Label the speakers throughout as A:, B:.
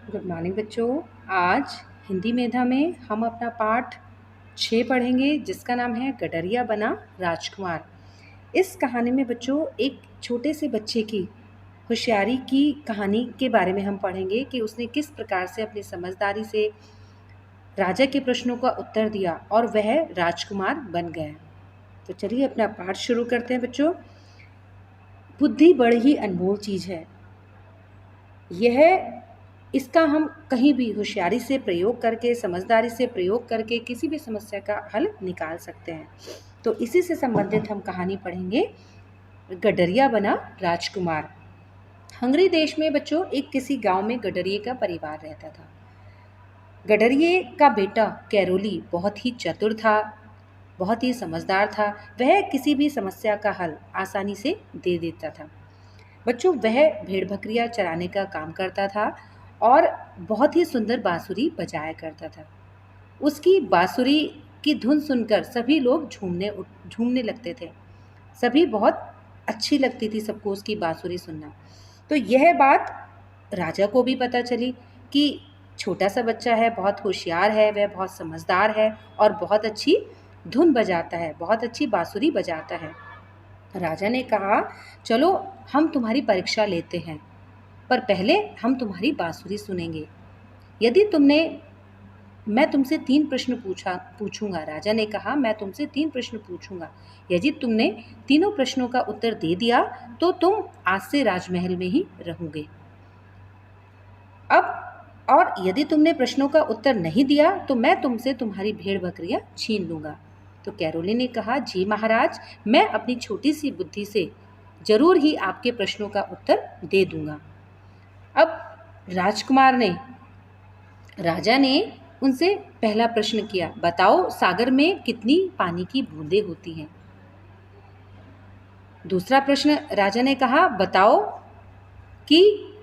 A: Good morning बच्चों। आज हिंदी मेधा में हम अपना पाठ 6 पढ़ेंगे जिसका नाम है गडरिया बना राजकुमार। इस कहानी में बच्चों एक छोटे से बच्चे की होशियारी की कहानी के बारे में हम पढ़ेंगे कि उसने किस प्रकार से अपनी समझदारी से राजा के प्रश्नों का उत्तर दिया और वह राजकुमार बन गया। तो चलिए अपना पाठ शुरू करते हैं बच्चों। बुद्धि बड़ी ही अनमोल चीज़ है। इसका हम कहीं भी होशियारी से प्रयोग करके, समझदारी से प्रयोग करके किसी भी समस्या का हल निकाल सकते हैं। तो इसी से संबंधित हम कहानी पढ़ेंगे गडरिया बना राजकुमार। हंगरी देश में बच्चों एक किसी गांव में गडरिये का परिवार रहता था। गडरिये का बेटा कैरोली बहुत ही चतुर था, बहुत ही समझदार था। वह किसी भी समस्या का हल आसानी से दे देता था। बच्चों, वह भेड़ बकरियां चराने का काम करता था और बहुत ही सुंदर बांसुरी बजाया करता था। उसकी बांसुरी की धुन सुनकर सभी लोग झूमने लगते थे। सभी बहुत अच्छी लगती थी सबको उसकी बांसुरी सुनना। तो यह बात राजा को भी पता चली कि छोटा सा बच्चा है, बहुत होशियार है, वह बहुत समझदार है और बहुत अच्छी धुन बजाता है, बहुत अच्छी बांसुरी बजाता है। राजा ने कहा, चलो हम तुम्हारी परीक्षा लेते हैं, पर पहले हम तुम्हारी बांसुरी सुनेंगे। मैं तुमसे 3 प्रश्न पूछूंगा। राजा ने कहा, मैं तुमसे 3 प्रश्न पूछूंगा। यदि तुमने तीनों प्रश्नों का उत्तर दे दिया तो तुम आज से राजमहल में ही रहोगे। और यदि तुमने प्रश्नों का उत्तर नहीं दिया तो मैं तुमसे तुम्हारी भेड़ बकरियां छीन लूंगा। तो कैरोली ने कहा, जी महाराज, मैं अपनी छोटी सी बुद्धि से जरूर ही आपके प्रश्नों का उत्तर दे दूंगा। अब राजा ने उनसे पहला प्रश्न किया, बताओ सागर में कितनी पानी की बूंदें होती हैं। दूसरा प्रश्न राजा ने कहा, बताओ कि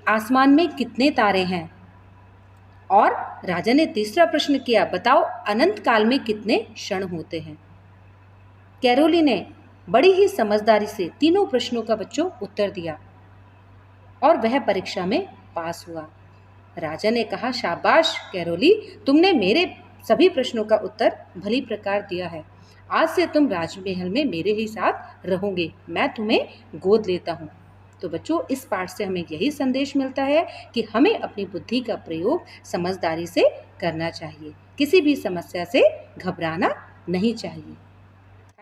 A: आसमान में कितने तारे हैं। और राजा ने तीसरा प्रश्न किया, बताओ अनंत काल में कितने क्षण होते हैं। कैरोली ने बड़ी ही समझदारी से तीनों प्रश्नों का बच्चों उत्तर दिया और वह परीक्षा में पास हुआ। राजा ने कहा, शाबाश कैरोली, तुमने मेरे सभी प्रश्नों का उत्तर भली प्रकार दिया है। आज से तुम राजमहल में मेरे ही साथ रहोगे, मैं तुम्हें गोद लेता हूँ। तो बच्चों, इस पाठ से हमें यही संदेश मिलता है कि हमें अपनी बुद्धि का प्रयोग समझदारी से करना चाहिए। किसी भी समस्या से घबराना नहीं चाहिए।